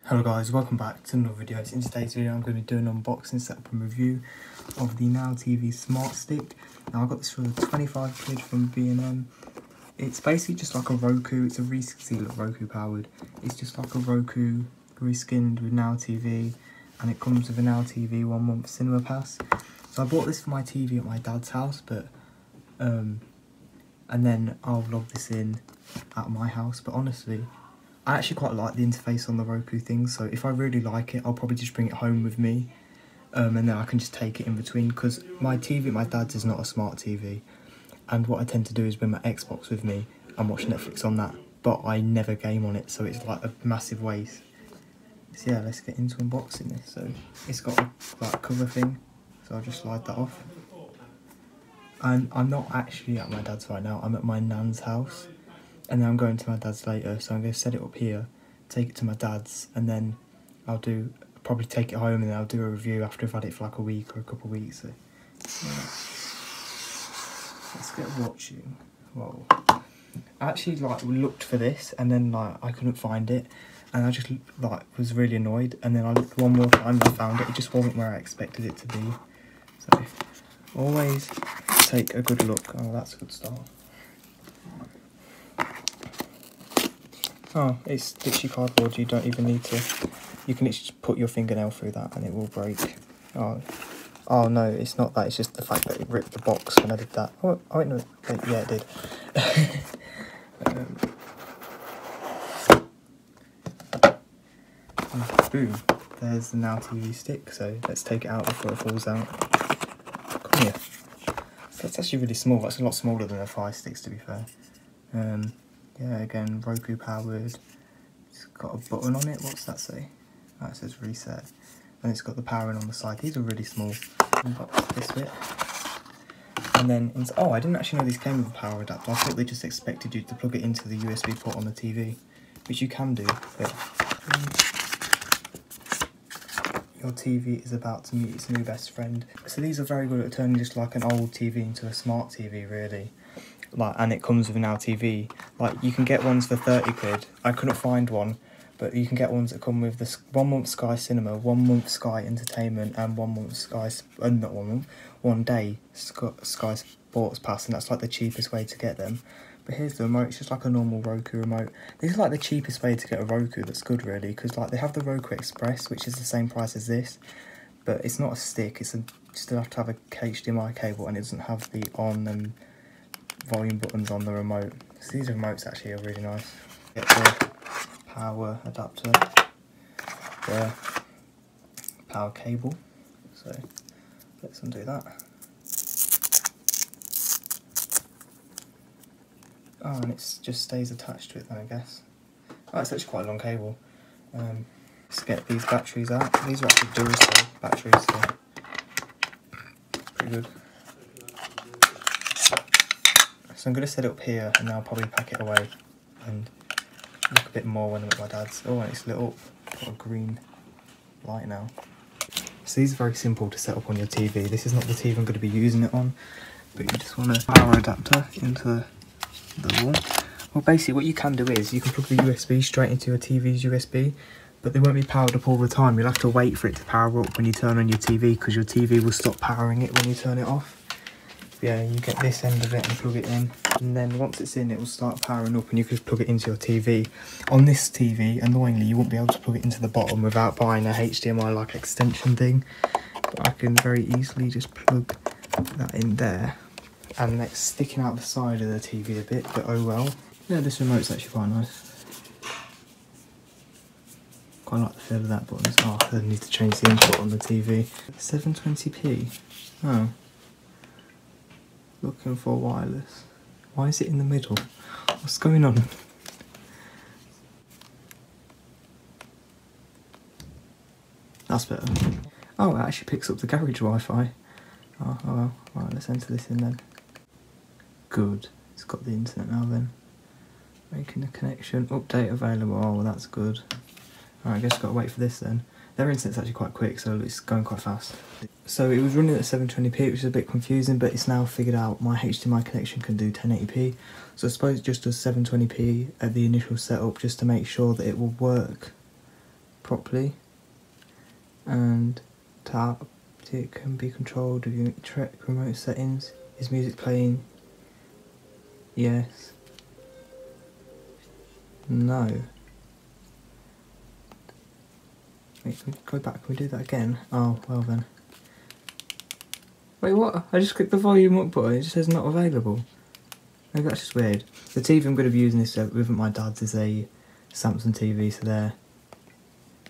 Hello guys, welcome back to another video. In today's video I'm going to be doing an unboxing, setup and review of the Now TV Smart Stick. Now I got this for 25 quid from B&M. It's basically just like a Roku, it's a resealed Roku powered. It's just like a Roku reskinned with Now TV, and it comes with a Now TV 1 month cinema pass. So I bought this for my TV at my dad's house, but and then I'll log this in at my house. But honestly, I actually quite like the interface on the Roku thing, so if I really like it, I'll probably just bring it home with me, and then I can just take it in between, because my TV at my dad's is not a smart TV, and what I tend to do is bring my Xbox with me and watch Netflix on that, but I never game on it, so it's like a massive waste. So yeah, let's get into unboxing this. So it's got a like cover thing, so I'll just slide that off. And I'm not actually at my dad's right now, I'm at my nan's house. And then I'm going to my dad's later, so I'm going to set it up here, take it to my dad's, and then I'll probably take it home, and then I'll do a review after I've had it for like a week or a couple of weeks. So yeah. Let's get watching. Whoa. I actually looked for this, and then I couldn't find it, and I just was really annoyed. And then I looked one more time and I found it. It just wasn't where I expected it to be. So always take a good look. Oh, that's a good start. Oh, it's literally cardboard, you don't even need to, you can literally just put your fingernail through that and it will break. Oh no, it's not that, it's just the fact that it ripped the box when I did that. Oh wait, no, wait, yeah it did. Boom, there's the Now TV stick, so let's take it out before it falls out. Come here. That's actually really small, that's a lot smaller than the Fire Sticks, to be fair. Yeah, again, Roku powered. It's got a button on it. What's that say? Oh, it says reset. And it's got the powering on the side. These are really small. Unbox this bit. And then, oh, I didn't actually know these came with a power adapter. I thought they just expected you to plug it into the USB port on the TV, which you can do. But your TV is about to meet its new best friend. So these are very good at turning just like an old TV into a smart TV, really. And it comes with a Now TV. You can get ones for 30 quid. I couldn't find one, but you can get ones that come with this 1 month Sky Cinema, 1 month Sky Entertainment, and 1 month Sky, not 1 month, 1 day Sky Sports Pass, and that's like the cheapest way to get them. But here's the remote, it's just like a normal Roku remote. This is like the cheapest way to get a Roku that's good, really, because they have the Roku Express, which is the same price as this, but it's not a stick, you still have to have a HDMI cable, and it doesn't have the on and volume buttons on the remote. So these remotes actually are really nice. Get the power adapter, the power cable, so let's undo that. Oh, and it just stays attached to it then, I guess. Oh, it's actually quite a long cable. Let's get these batteries out. These are actually Duracell batteries, so pretty good. So I'm going to set it up here, and then I'll probably pack it away and look a bit more when I'm at my dad's. Oh, and it's lit up. Got a green light now. So these are very simple to set up on your TV. This is not the TV I'm going to be using it on, but you just want a power adapter into the wall. Well, basically what you can do is you can plug the USB straight into your TV's USB, but they won't be powered up all the time. You'll have to wait for it to power up when you turn on your TV, because your TV will stop powering it when you turn it off. Yeah, you get this end of it and plug it in, and then once it's in, it will start powering up, and you can plug it into your TV. On this TV, annoyingly, you won't be able to plug it into the bottom without buying a HDMI extension thing, but I can very easily just plug that in there, and it's sticking out the side of the TV a bit, but oh well. Yeah, this remote's actually quite nice. Quite like the feel of that button. Oh, I need to change the input on the TV. 720p. Oh. Looking for wireless. Why is it in the middle? What's going on? That's better. Oh, it actually picks up the garage Wi-Fi. Oh well. Right, let's enter this in then. Good. It's got the internet now then. Making a connection. Update available. Oh, well, that's good. Alright, I guess I've got to wait for this then. Their internet's actually quite quick, so it's going quite fast. So it was running at 720p, which is a bit confusing, but it's now figured out my HDMI connection can do 1080p. So I suppose it just does 720p at the initial setup, just to make sure that it will work properly, and tap it can be controlled with your track remote settings. Is music playing? Yes. No. Wait, can we go back? Can we do that again? Oh, well then. Wait, what? I just clicked the volume up button, it just says not available. Maybe that's just weird. The TV I'm going to be using this with my dad's is a Samsung TV, so there.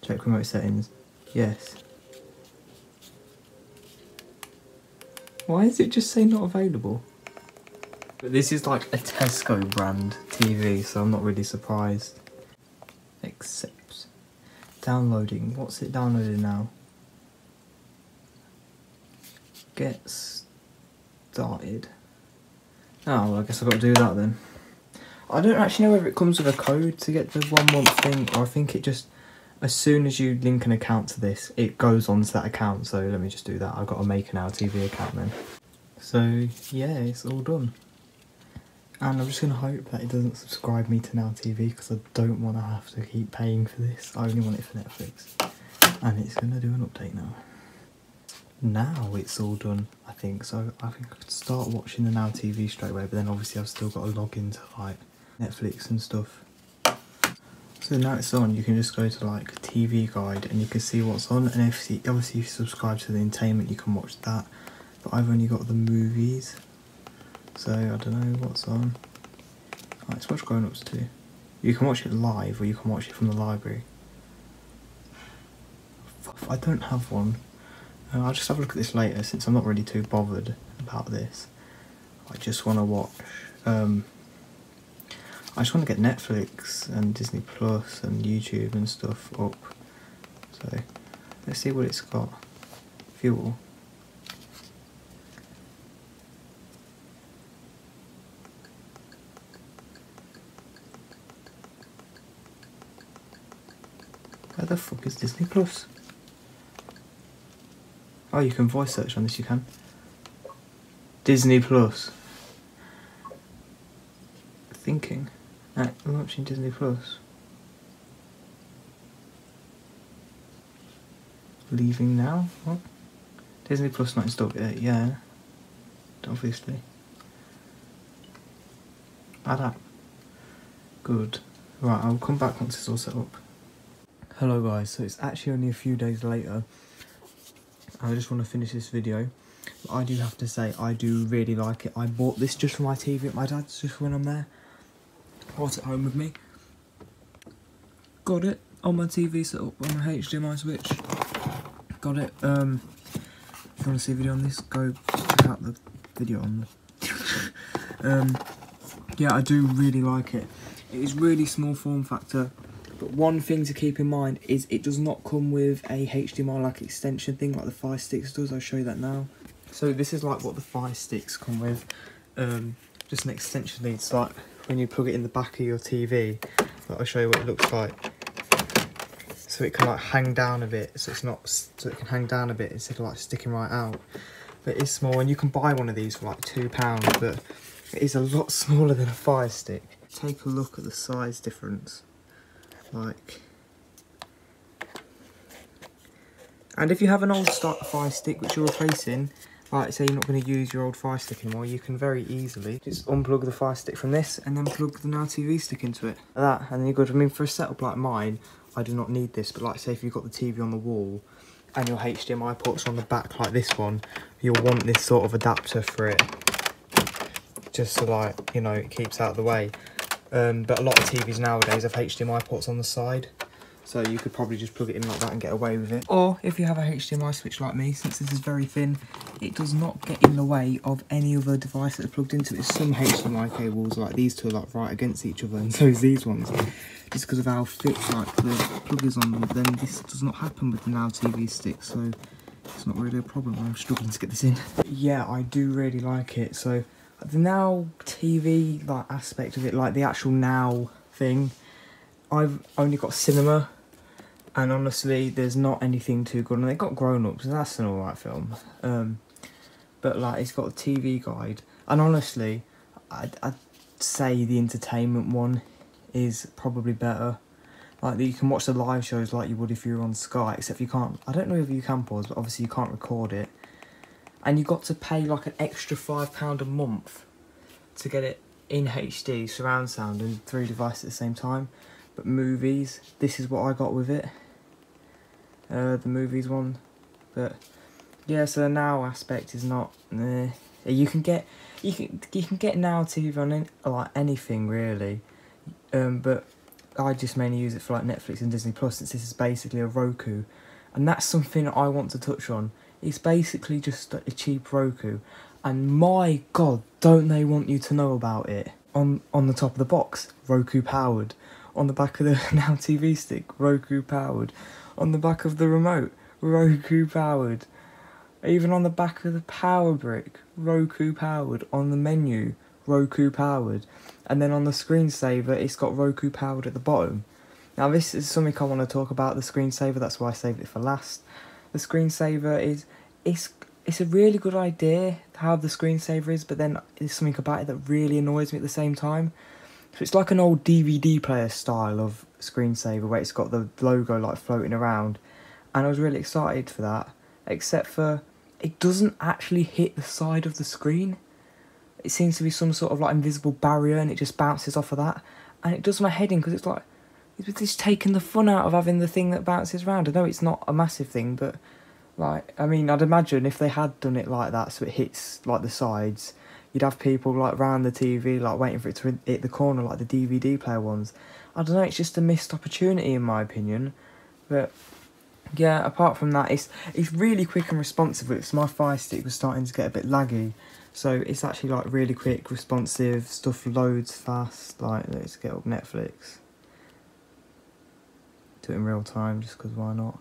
Check remote settings. Yes. Why does it just say not available? But this is like a Tesco brand TV, so I'm not really surprised. Accepts. Downloading. What's it downloading now? Get started. Oh, well, I guess I've got to do that then. I don't actually know whether it comes with a code to get the 1 month thing, or I think it just, as soon as you link an account to this, it goes onto that account. So let me just do that. I've got to make an Now TV account then. So yeah, it's all done. And I'm just going to hope that it doesn't subscribe me to Now TV, because I don't want to have to keep paying for this. I only want it for Netflix. And it's going to do an update now. Now it's all done, I think. So I think I could start watching the Now TV straight away, but then obviously I've still got to log into like Netflix and stuff. So now it's on, you can just go to like TV guide and you can see what's on, and obviously if you subscribe to the entertainment you can watch that, but I've only got the movies, so I don't know what's on. Let's watch Grown Ups too. You can watch it live or you can watch it from the library. I don't have one. I'll just have a look at this later since I'm not really too bothered about this. I just want to watch, I just want to get Netflix and Disney Plus and YouTube and stuff up. So let's see what it's got. Fuel. Where the fuck is Disney Plus? Oh, you can voice search on this, you can. Disney Plus. Thinking. I'm watching Disney Plus. Leaving now? What? Disney Plus not installed yet, yeah. Obviously. Add app. Good. Right, I'll come back once it's all set up. Hello guys, so it's actually only a few days later. I just want to finish this video. But I do have to say, I do really like it. I bought this just for my TV at my dad's just when I'm there. Brought it home with me. Got it on my TV set up on my HDMI switch. Got it. If you want to see a video on this, go check out the video on the... yeah, I do really like it. It is really small form factor. But one thing to keep in mind is it does not come with a HDMI like extension thing like the Fire Sticks does. I'll show you that now. So this is like what the Fire Sticks come with. Just an extension lead. It's like when you plug it in the back of your TV. I'll show you what it looks like. So it can like hang down a bit. So it's not. So it can hang down a bit instead of like sticking right out. But it's small, and you can buy one of these for like £2. But it is a lot smaller than a Fire Stick. Take a look at the size difference. Like, and if you have an old Fire Stick which you're replacing, like say you're not going to use your old Fire Stick anymore, you can very easily just unplug the Fire Stick from this and then plug the Now TV stick into it. Like that, and then you're good. I mean, for a setup like mine, I do not need this, but like say if you've got the TV on the wall and your HDMI ports on the back like this one, you'll want this sort of adapter for it, just so like, you know, it keeps out of the way. But a lot of TVs nowadays have HDMI ports on the side, so you could probably just plug it in like that and get away with it. Or if you have a HDMI switch like me, since this is very thin, it does not get in the way of any other device that's plugged into it. Some HDMI cables like these two are like right against each other, and so is these ones. Just because of how thick like the plug is on them, then this does not happen with the Now TV stick, so it's not really a problem. I'm struggling to get this in. Yeah, I do really like it. So the Now TV like aspect of it, like the actual Now thing, I've only got cinema, and honestly there's not anything too good. And they got Grown Ups, and that's an alright film, but like it's got a TV guide, and honestly I'd say the entertainment one is probably better. Like, you can watch the live shows like you would if you were on Sky, except you can't, I don't know if you can pause, but obviously you can't record it. And you got to pay like an extra £5 a month to get it in HD, surround sound, and 3 devices at the same time. But movies, this is what I got with it. The movies one. But yeah, so the Now aspect is not. You can get Now TV on like anything really. But I just mainly use it for like Netflix and Disney Plus, since this is basically a Roku, and that's something I want to touch on. It's basically just a cheap Roku, and my god, don't they want you to know about it. On the top of the box, Roku powered. On the back of the Now TV stick, Roku powered. On the back of the remote, Roku powered. Even on the back of the power brick, Roku powered. On the menu, Roku powered. And then on the screensaver, it's got Roku powered at the bottom. Now this is something I want to talk about, the screensaver, that's why I saved it for last. The screensaver it's a really good idea how the screensaver is, but then there's something about it that really annoys me at the same time. So it's like an old DVD player style of screensaver where it's got the logo like floating around, and I was really excited for that, except for it doesn't actually hit the side of the screen. It seems to be some sort of like invisible barrier, and it just bounces off of that, and it does my head in, because it's like, it's taking the fun out of having the thing that bounces around. I know it's not a massive thing, but like, I mean, I'd imagine if they had done it like that so it hits like the sides, you'd have people like round the TV like waiting for it to hit the corner like the DVD player ones. I don't know, it's just a missed opportunity in my opinion. But yeah, apart from that, it's really quick and responsive. It's my Fire Stick was starting to get a bit laggy, so it's actually like really quick, responsive, stuff loads fast. Like, let's get up Netflix. Do it in real time just because why not?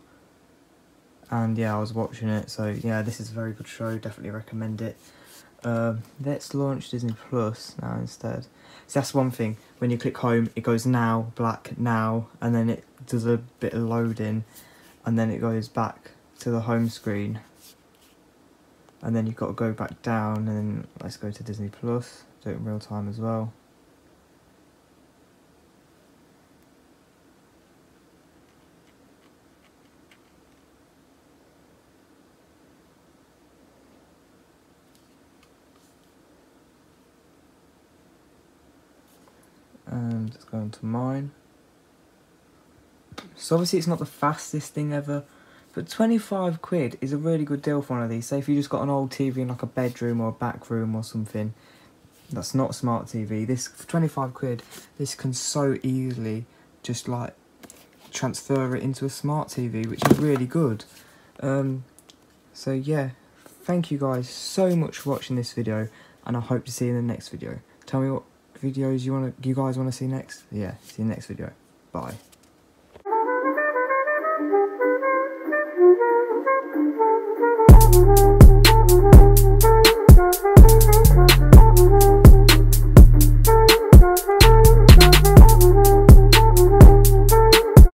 And yeah, I was watching it, so yeah, this is a very good show, definitely recommend it. Let's launch Disney Plus now instead. So that's one thing, when you click home, it goes now, black, now, and then it does a bit of loading, and then it goes back to the home screen. And then you've got to go back down, and then let's go to Disney Plus, do it in real time as well. And let's go into mine. So obviously it's not the fastest thing ever, but 25 quid is a really good deal for one of these. Say if you just got an old TV in like a bedroom or a back room or something, that's not a smart TV. This, for 25 quid, this can so easily just like transfer it into a smart TV, which is really good. So yeah, thank you guys so much for watching this video, and I hope to see you in the next video. Tell me what videos you guys want to see next. Yeah, see you next video. Bye.